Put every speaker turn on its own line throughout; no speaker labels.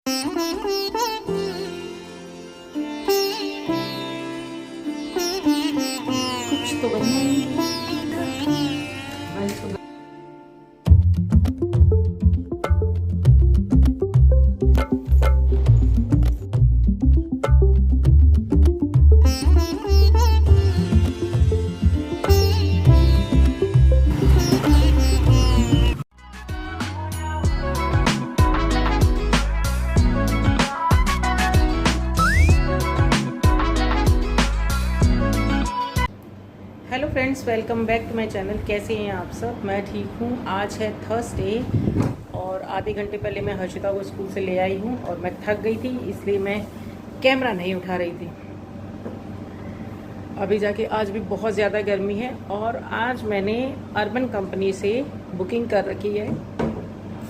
कुछ तो बनना hello friends, welcome back to my channel. कैसे हैं आप सब? मैं ठीक हूँ। आज है थर्सडे और आधे घंटे पहले मैं हर्षिता को स्कूल से ले आई हूँ और मैं थक गई थी, इसलिए मैं कैमरा नहीं उठा रही थी। अभी जाके आज भी बहुत ज़्यादा गर्मी है और आज मैंने अर्बन कंपनी से बुकिंग कर रखी है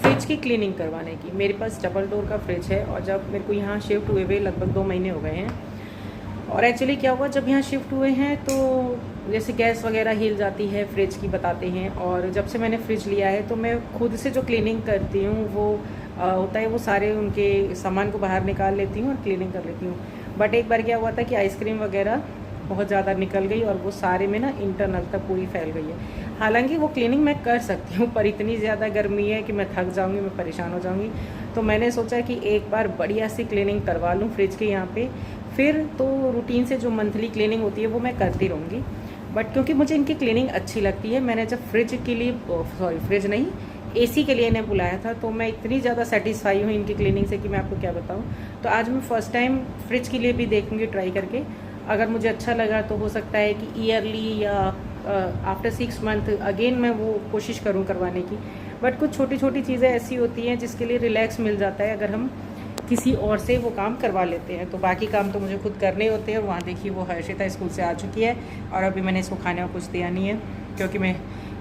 फ्रिज की क्लीनिंग करवाने की। मेरे पास डबल डोर का फ्रिज है और जब मेरे को यहाँ शिफ्ट हुए हुए लगभग 2 महीने हो गए हैं। और एक्चुअली क्या हुआ, जब यहाँ शिफ्ट हुए हैं तो जैसे गैस वगैरह हिल जाती है फ्रिज की, बताते हैं। और जब से मैंने फ्रिज लिया है तो मैं खुद से जो क्लीनिंग करती हूँ वो होता है, वो सारे उनके सामान को बाहर निकाल लेती हूँ और क्लीनिंग कर लेती हूँ। बट एक बार क्या हुआ था कि आइसक्रीम वगैरह बहुत ज़्यादा निकल गई और वो सारे में ना इंटरनल तक पूरी फैल गई है। हालांकि वो क्लीनिंग मैं कर सकती हूँ, पर इतनी ज़्यादा गर्मी है कि मैं थक जाऊँगी, मैं परेशान हो जाऊँगी। तो मैंने सोचा कि एक बार बढ़िया सी क्लीनिंग करवा लूँ फ्रिज के यहाँ पे। फिर तो रूटीन से जो मंथली क्लीनिंग होती है वो मैं करती रहूँगी। बट क्योंकि मुझे इनकी क्लीनिंग अच्छी लगती है, मैंने जब फ्रिज के लिए फ्रिज नहीं, एसी के लिए इन्हें बुलाया था, तो मैं इतनी ज़्यादा सेटिस्फाई हूँ इनकी क्लीनिंग से कि मैं आपको क्या बताऊँ। तो आज मैं फ़र्स्ट टाइम फ्रिज के लिए भी देखूँगी ट्राई करके। अगर मुझे अच्छा लगा तो हो सकता है कि ईयरली या आफ्टर 6 मंथ अगेन मैं वो कोशिश करूँ करवाने की। बट कुछ छोटी छोटी चीज़ें ऐसी होती हैं जिसके लिए रिलैक्स मिल जाता है अगर हम किसी और से वो काम करवा लेते हैं। तो बाकी काम तो मुझे खुद करने होते हैं। और वहाँ देखिए वो हर्षिता स्कूल से आ चुकी है और अभी मैंने इसको खाने में कुछ दिया नहीं है क्योंकि मैं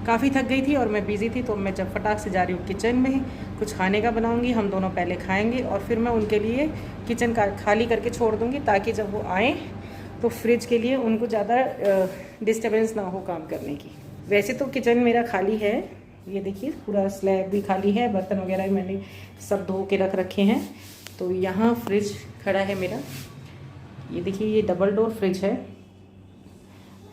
काफ़ी थक गई थी और मैं बिज़ी थी। तो मैं जब फटाक से जा रही हूँ किचन में कुछ खाने का बनाऊँगी, हम दोनों पहले खाएँगे और फिर मैं उनके लिए किचन का खाली करके छोड़ दूँगी, ताकि जब वो आएँ तो फ्रिज के लिए उनको ज़्यादा डिस्टर्बेंस ना हो काम करने की। वैसे तो किचन मेरा खाली है, ये देखिए पूरा स्लैब भी खाली है, बर्तन वगैरह मैंने सब धो के रख रखे हैं। तो यहाँ फ्रिज खड़ा है मेरा, ये देखिए ये डबल डोर फ्रिज है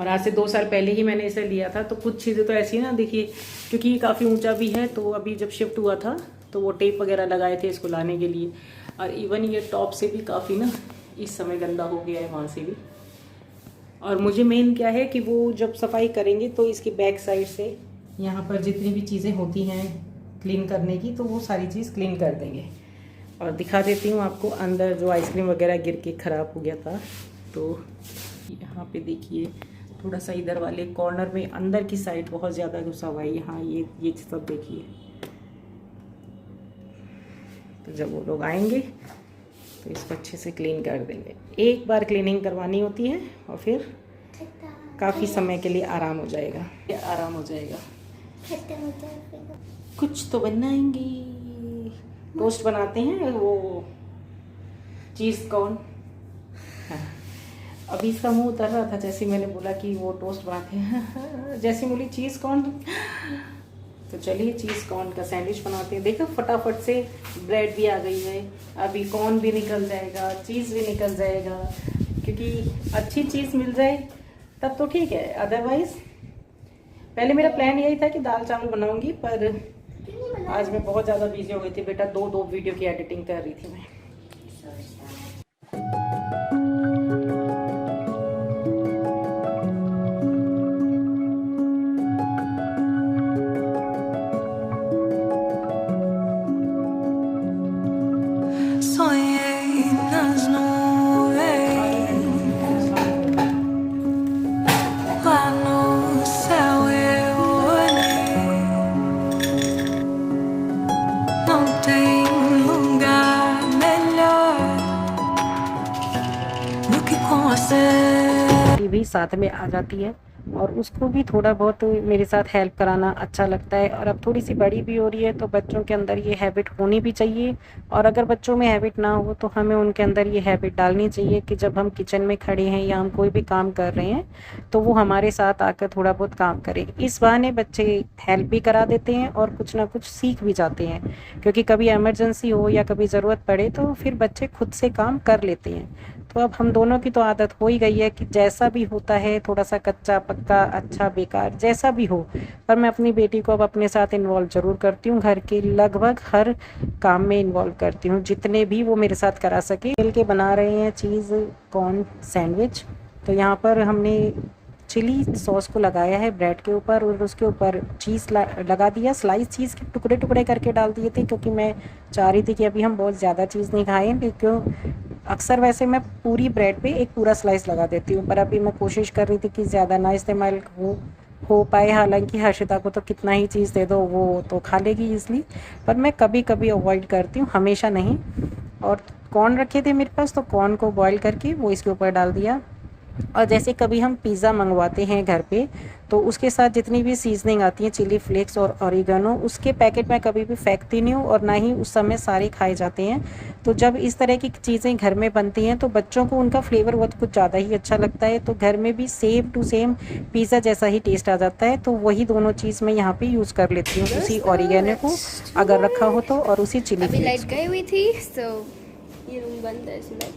और आज से 2 साल पहले ही मैंने इसे लिया था। तो कुछ चीज़ें तो ऐसी ना देखिए, क्योंकि ये काफ़ी ऊंचा भी है, तो अभी जब शिफ्ट हुआ था तो वो टेप वगैरह लगाए थे इसको लाने के लिए। और इवन ये टॉप से भी काफ़ी ना इस समय गंदा हो गया है, वहाँ से भी। और मुझे मेन क्या है कि वो जब सफाई करेंगे तो इसकी बैक साइड से यहाँ पर जितनी भी चीज़ें होती हैं क्लीन करने की, तो वो सारी चीज़ क्लीन कर देंगे। और दिखा देती हूँ आपको अंदर जो आइसक्रीम वगैरह गिर के ख़राब हो गया था। तो यहाँ पे देखिए थोड़ा सा इधर वाले कॉर्नर में अंदर की साइड बहुत ज़्यादा घुसा हुआ है। यहाँ ये सब देखिए। तो जब वो लोग आएंगे तो इसको अच्छे से क्लीन कर देंगे। एक बार क्लीनिंग करवानी होती है और फिर काफ़ी समय के लिए आराम हो जाएगा, आराम हो जाएगा। कुछ तो बनाएंगे, टोस्ट बनाते हैं, वो चीज़ कॉर्न। हाँ, अभी इसका मुंह उतर रहा था जैसे मैंने बोला कि वो टोस्ट बनाते हैं जैसे बोली चीज़ कॉर्न। तो चलिए चीज़ कॉर्न का सैंडविच बनाते हैं। देखो फटाफट से ब्रेड भी आ गई है, अभी कॉर्न भी निकल जाएगा, चीज़ भी निकल जाएगा, क्योंकि अच्छी चीज़ मिल जाए तब तो ठीक है। अदरवाइज़ पहले मेरा प्लान यही था कि दाल चावल बनाऊंगी, पर आज मैं बहुत ज़्यादा बिजी हो गई थी बेटा, 2 वीडियो की एडिटिंग कर रही थी मैं। भी साथ में आ जाती है और उसको भी थोड़ा बहुत मेरे साथ हेल्प कराना अच्छा लगता है। और अब थोड़ी सी बड़ी भी हो रही है तो बच्चों के अंदर ये हैबिट होनी भी चाहिए। और अगर बच्चों में हैबिट ना हो तो हमें उनके अंदर ये हैबिट डालनी चाहिए कि जब हम किचन में खड़े हैं या हम कोई भी काम कर रहे हैं तो वो हमारे साथ आकर थोड़ा बहुत काम करें। इस बहाने बच्चे हेल्प भी करा देते हैं और कुछ ना कुछ सीख भी जाते हैं, क्योंकि कभी इमरजेंसी हो या कभी ज़रूरत पड़े तो फिर बच्चे खुद से काम कर लेते हैं। तो अब हम दोनों की तो आदत हो ही गई है कि जैसा भी होता है, थोड़ा सा कच्चा पक्का, अच्छा बेकार, जैसा भी हो, पर मैं अपनी बेटी को अब अपने साथ इन्वॉल्व ज़रूर करती हूँ। घर के लगभग हर काम में इन्वॉल्व करती हूँ, जितने भी वो मेरे साथ करा सके। मिल के बना रहे हैं चीज़ कॉर्न सैंडविच। तो यहाँ पर हमने चिली सॉस को लगाया है ब्रेड के ऊपर और उसके ऊपर चीज़ लगा दिया। स्लाइस चीज़ के टुकड़े टुकड़े करके डाल दिए थे, क्योंकि मैं चाह रही थी कि अभी हम बहुत ज़्यादा चीज़ नहीं खाएं। क्यों, अक्सर वैसे मैं पूरी ब्रेड पे एक पूरा स्लाइस लगा देती हूँ, पर अभी मैं कोशिश कर रही थी कि ज़्यादा ना इस्तेमाल हो पाए। हालांकि हर्षिता को तो कितना ही चीज़ दे दो वो तो खा लेगी ईज़िली, पर मैं कभी कभी अवॉइड करती हूँ, हमेशा नहीं। और कॉर्न रखे थे मेरे पास तो कॉर्न को बॉईल करके वो इसके ऊपर डाल दिया। और जैसे कभी हम पिज़्ज़ा मंगवाते हैं घर पे तो उसके साथ जितनी भी सीजनिंग आती है, चिली फ्लेक्स और ऑरिगेनो, उसके पैकेट मैं कभी भी फेंकती नहीं हूँ और ना ही उस समय सारे खाए जाते हैं। तो जब इस तरह की चीज़ें घर में बनती हैं तो बच्चों को उनका फ्लेवर बहुत कुछ ज़्यादा ही अच्छा लगता है, तो घर में भी सेम टू सेम पिज़्ज़ा जैसा ही टेस्ट आ जाता है। तो वही दोनों चीज़ मैं यहाँ पे यूज़ कर लेती हूँ, उसी ऑरिगेनो को अगर रखा हो तो और उसी चिली
अभी
फ्लेक्स
लाइट
को।
गई हुई थी तो ये रूम बंद है इसलिए,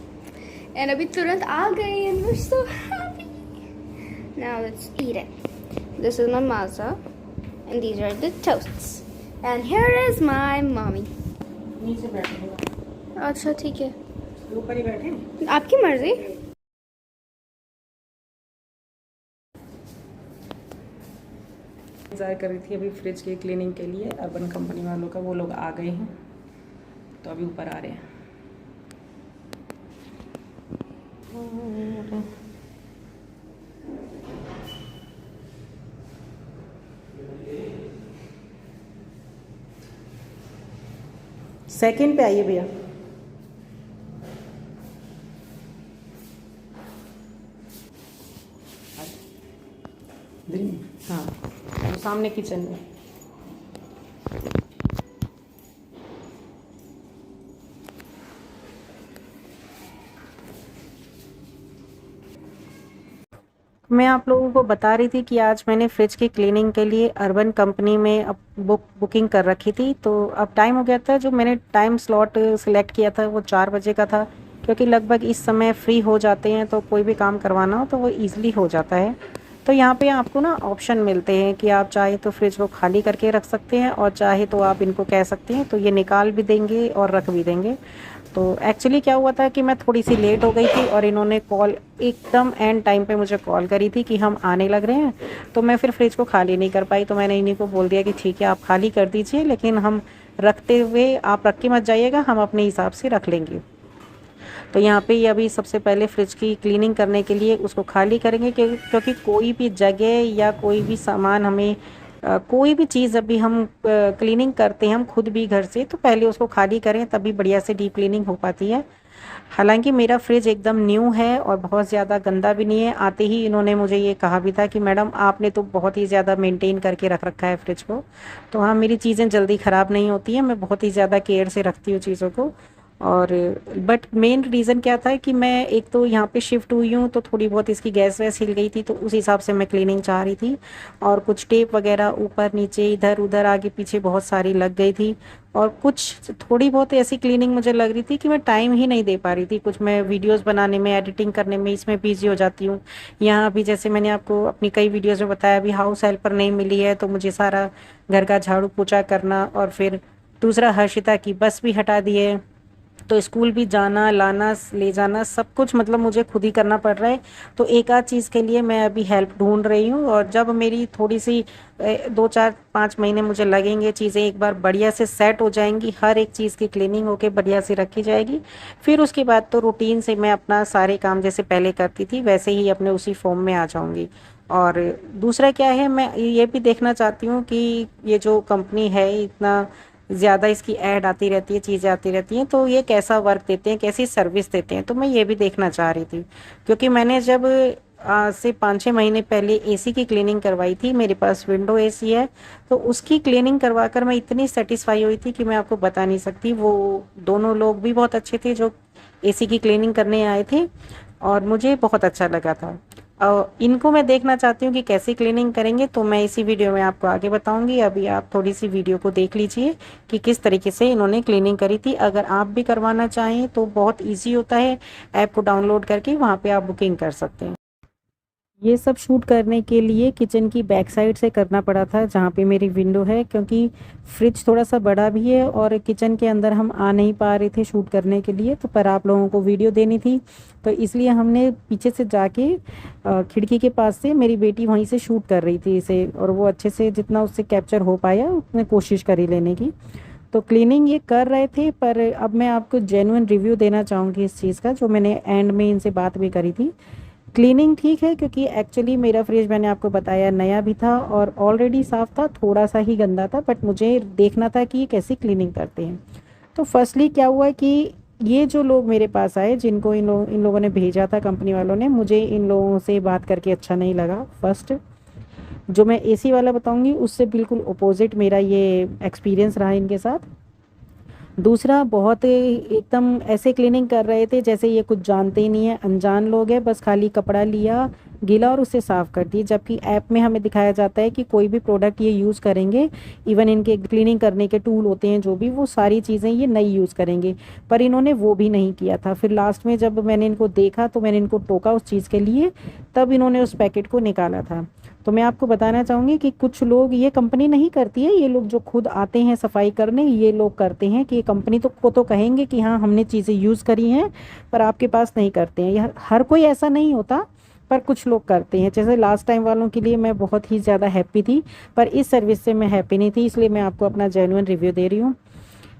एंड अभी तुरंत आ गई and we are so happy. Now let's eat it. This is my Maaza and these are the toasts and here is my mummy.
नीचे बैठे,
अच्छा ठीक है,
ऊपर ही बैठे।
आपकी मर्जी।
इंतज़ार कर रही थी अभी फ्रिज की क्लीनिंग के लिए अर्बन कंपनी वालों का, वो लोग आ गए हैं तो अभी ऊपर आ रहे हैं। सेकंड पे आइए भैया। हाँ, तो सामने किचन में। मैं आप लोगों को बता रही थी कि आज मैंने फ्रिज की क्लीनिंग के लिए अर्बन कंपनी में अब बुकिंग कर रखी थी। तो अब टाइम हो गया था, जो मैंने टाइम स्लॉट सिलेक्ट किया था वो 4 बजे का था, क्योंकि लगभग इस समय फ्री हो जाते हैं तो कोई भी काम करवाना हो तो वो ईज़िली हो जाता है। तो यहाँ पे आपको ना ऑप्शन मिलते हैं कि आप चाहे तो फ्रिज को खाली करके रख सकते हैं और चाहे तो आप इनको कह सकते हैं तो ये निकाल भी देंगे और रख भी देंगे। तो एक्चुअली क्या हुआ था कि मैं थोड़ी सी लेट हो गई थी और इन्होंने कॉल एकदम एंड टाइम पे मुझे कॉल करी थी कि हम आने लग रहे हैं। तो मैं फिर फ्रिज को खाली नहीं कर पाई, तो मैंने इन्हीं को बोल दिया कि ठीक है आप खाली कर दीजिए, लेकिन हम रखते हुए आप रख के मत जाइएगा, हम अपने हिसाब से रख लेंगे। तो यहाँ पे ये अभी सबसे पहले फ्रिज की क्लीनिंग करने के लिए उसको खाली करेंगे, क्योंकि कोई भी जगह या कोई भी सामान हमें कोई भी चीज़ अभी हम क्लीनिंग करते हैं हम खुद भी घर से, तो पहले उसको खाली करें तभी बढ़िया से डीप क्लीनिंग हो पाती है। हालांकि मेरा फ्रिज एकदम न्यू है और बहुत ज़्यादा गंदा भी नहीं है। आते ही इन्होंने मुझे ये कहा भी था कि मैडम आपने तो बहुत ही ज़्यादा मेंटेन करके रख रखा है फ्रिज को। तो हाँ, मेरी चीज़ें जल्दी ख़राब नहीं होती हैं, मैं बहुत ही ज़्यादा केयर से रखती हूँ चीज़ों को। और बट मेन रीज़न क्या था कि मैं एक तो यहाँ पे शिफ्ट हुई हूँ तो थोड़ी बहुत इसकी गैस वैस हिल गई थी, तो उस हिसाब से मैं क्लीनिंग चाह रही थी। और कुछ टेप वगैरह ऊपर नीचे इधर उधर आगे पीछे बहुत सारी लग गई थी। और कुछ थोड़ी बहुत ऐसी क्लीनिंग मुझे लग रही थी कि मैं टाइम ही नहीं दे पा रही थी, कुछ मैं वीडियोस बनाने में एडिटिंग करने में इसमें बिजी हो जाती हूँ। यहाँ अभी जैसे मैंने आपको अपनी कई वीडियोस में बताया, अभी हाउस हेल्पर नहीं मिली है तो मुझे सारा घर का झाड़ू पोछा करना, और फिर दूसरा हर्षिता की बस भी हटा दी है तो स्कूल भी जाना लाना ले जाना सब कुछ मतलब मुझे खुद ही करना पड़ रहा है। तो एक आध चीज़ के लिए मैं अभी हेल्प ढूंढ रही हूँ, और जब मेरी थोड़ी सी 2 4 5 महीने मुझे लगेंगे, चीज़ें एक बार बढ़िया से सेट हो जाएंगी, हर एक चीज़ की क्लीनिंग होके बढ़िया से रखी जाएगी, फिर उसके बाद तो रूटीन से मैं अपना सारे काम जैसे पहले करती थी वैसे ही अपने उसी फॉर्म में आ जाऊँगी। और दूसरा क्या है, मैं ये भी देखना चाहती हूँ कि ये जो कंपनी है इतना ज़्यादा इसकी ऐड आती रहती है, चीज़ें आती रहती हैं, तो ये कैसा वर्क देते हैं, कैसी सर्विस देते हैं, तो मैं ये भी देखना चाह रही थी। क्योंकि मैंने जब आज से 5-6 महीने पहले एसी की क्लीनिंग करवाई थी। मेरे पास विंडो एसी है, तो उसकी क्लीनिंग करवा कर मैं इतनी सेटिस्फाई हुई थी कि मैं आपको बता नहीं सकती। वो दोनों लोग भी बहुत अच्छे थे जो एसी की क्लीनिंग करने आए थे, और मुझे बहुत अच्छा लगा था। इनको मैं देखना चाहती हूँ कि कैसे क्लीनिंग करेंगे, तो मैं इसी वीडियो में आपको आगे बताऊंगी। अभी आप थोड़ी सी वीडियो को देख लीजिए कि किस तरीके से इन्होंने क्लीनिंग करी थी। अगर आप भी करवाना चाहें तो बहुत ईजी होता है, ऐप को डाउनलोड करके वहाँ पे आप बुकिंग कर सकते हैं। ये सब शूट करने के लिए किचन की बैक साइड से करना पड़ा था, जहाँ पे मेरी विंडो है, क्योंकि फ्रिज थोड़ा सा बड़ा भी है और किचन के अंदर हम आ नहीं पा रहे थे शूट करने के लिए। तो पर आप लोगों को वीडियो देनी थी, तो इसलिए हमने पीछे से जाके खिड़की के पास से, मेरी बेटी वहीं से शूट कर रही थी इसे, और वो अच्छे से जितना उससे कैप्चर हो पाया उसने कोशिश करी लेने की। तो क्लीनिंग ये कर रहे थे, पर अब मैं आपको जेन्युइन रिव्यू देना चाहूँगी इस चीज़ का, जो मैंने एंड में इनसे बात भी करी थी। क्लीनिंग ठीक है, क्योंकि एक्चुअली मेरा फ्रिज मैंने आपको बताया नया भी था और ऑलरेडी साफ़ था, थोड़ा सा ही गंदा था, बट मुझे देखना था कि ये कैसी क्लीनिंग करते हैं। तो फर्स्टली क्या हुआ कि ये जो लोग मेरे पास आए, जिनको इन लोगों ने भेजा था कंपनी वालों ने, मुझे इन लोगों से बात करके अच्छा नहीं लगा। फर्स्ट जो मैं एसी वाला बताऊंगी उससे बिल्कुल अपोजिट मेरा ये एक्सपीरियंस रहा इनके साथ। दूसरा, बहुत एकदम ऐसे क्लीनिंग कर रहे थे जैसे ये कुछ जानते ही नहीं है, अनजान लोग हैं, बस खाली कपड़ा लिया गीला और उससे साफ़ कर दिए। जबकि ऐप में हमें दिखाया जाता है कि कोई भी प्रोडक्ट ये यूज़ करेंगे, इवन इनके क्लीनिंग करने के टूल होते हैं जो भी, वो सारी चीज़ें ये नई यूज़ करेंगे, पर इन्होंने वो भी नहीं किया था। फिर लास्ट में जब मैंने इनको देखा तो मैंने इनको टोका उस चीज़ के लिए, तब इन्होंने उस पैकेट को निकाला था। तो मैं आपको बताना चाहूँगी कि कुछ लोग, ये कंपनी नहीं करती है, ये लोग जो खुद आते हैं सफाई करने, ये लोग करते हैं। कि ये कंपनी तो कहेंगे कि हाँ हमने चीज़ें यूज़ करी हैं, पर आपके पास नहीं करते हैं। यह हर कोई ऐसा नहीं होता, पर कुछ लोग करते हैं। जैसे लास्ट टाइम वालों के लिए मैं बहुत ही ज़्यादा हैप्पी थी, पर इस सर्विस से मैं हैप्पी नहीं थी, इसलिए मैं आपको अपना जेन्युइन रिव्यू दे रही हूँ।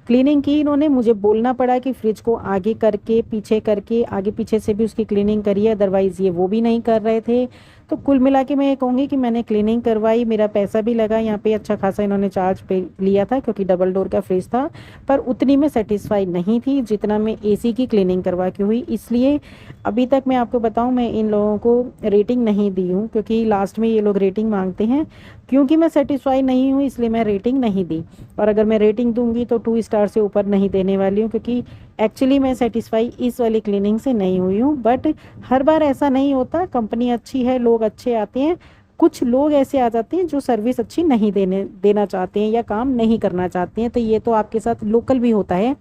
क्लीनिंग की इन्होंने, मुझे बोलना पड़ा कि फ्रिज को आगे करके पीछे करके, आगे पीछे से भी उसकी क्लीनिंग करी है, अदरवाइज़ ये वो भी नहीं कर रहे थे। तो कुल मिला के मैं ये कहूँगी कि मैंने क्लीनिंग करवाई, मेरा पैसा भी लगा यहाँ पे, अच्छा खासा इन्होंने चार्ज पे लिया था क्योंकि डबल डोर का फ्रिज था, पर उतनी मैं सेटिस्फाई नहीं थी जितना मैं एसी की क्लीनिंग करवा के हुई। इसलिए अभी तक मैं आपको बताऊँ, मैं इन लोगों को रेटिंग नहीं दी हूँ, क्योंकि लास्ट में ये लोग रेटिंग मांगते हैं। क्योंकि मैं सेटिस्फाई नहीं हूँ इसलिए मैं रेटिंग नहीं दी, और अगर मैं रेटिंग दूंगी तो 2 स्टार से ऊपर नहीं देने वाली हूँ, क्योंकि एक्चुअली मैं सेटिस्फाई इस वाली क्लीनिंग से नहीं हुई हूँ। बट हर बार ऐसा नहीं होता, कंपनी अच्छी है, लोग अच्छे आते हैं, कुछ लोग ऐसे आ जाते हैं जो सर्विस अच्छी नहीं देना चाहते हैं या काम नहीं करना चाहते हैं। तो ये तो आपके साथ लोकल भी होता है।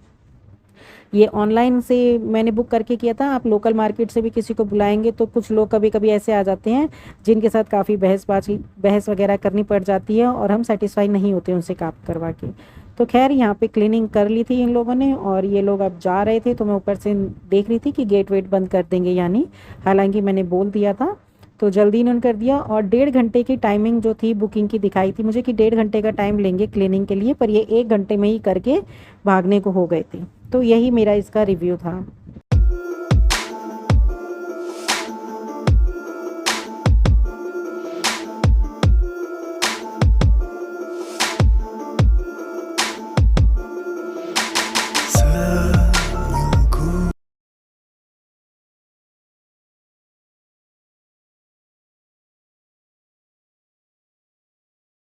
ये ऑनलाइन से मैंने बुक करके किया था, आप लोकल मार्केट से भी किसी को बुलाएंगे तो कुछ लोग कभी कभी ऐसे आ जाते हैं जिनके साथ काफ़ी बहस वगैरह करनी पड़ जाती है, और हम सेटिस्फाई नहीं होते उनसे काम करवा के। तो खैर यहाँ पे क्लीनिंग कर ली थी इन लोगों ने, और ये लोग अब जा रहे थे, तो मैं ऊपर से देख रही थी कि गेट वेट बंद कर देंगे यानी, हालांकि मैंने बोल दिया था। तो जल्दी इन्होंने कर दिया, और 1.5 घंटे की टाइमिंग जो थी बुकिंग की दिखाई थी मुझे कि 1.5 घंटे का टाइम लेंगे क्लीनिंग के लिए, पर ये 1 घंटे में ही करके भागने को हो गए थे। तो यही मेरा इसका रिव्यू था।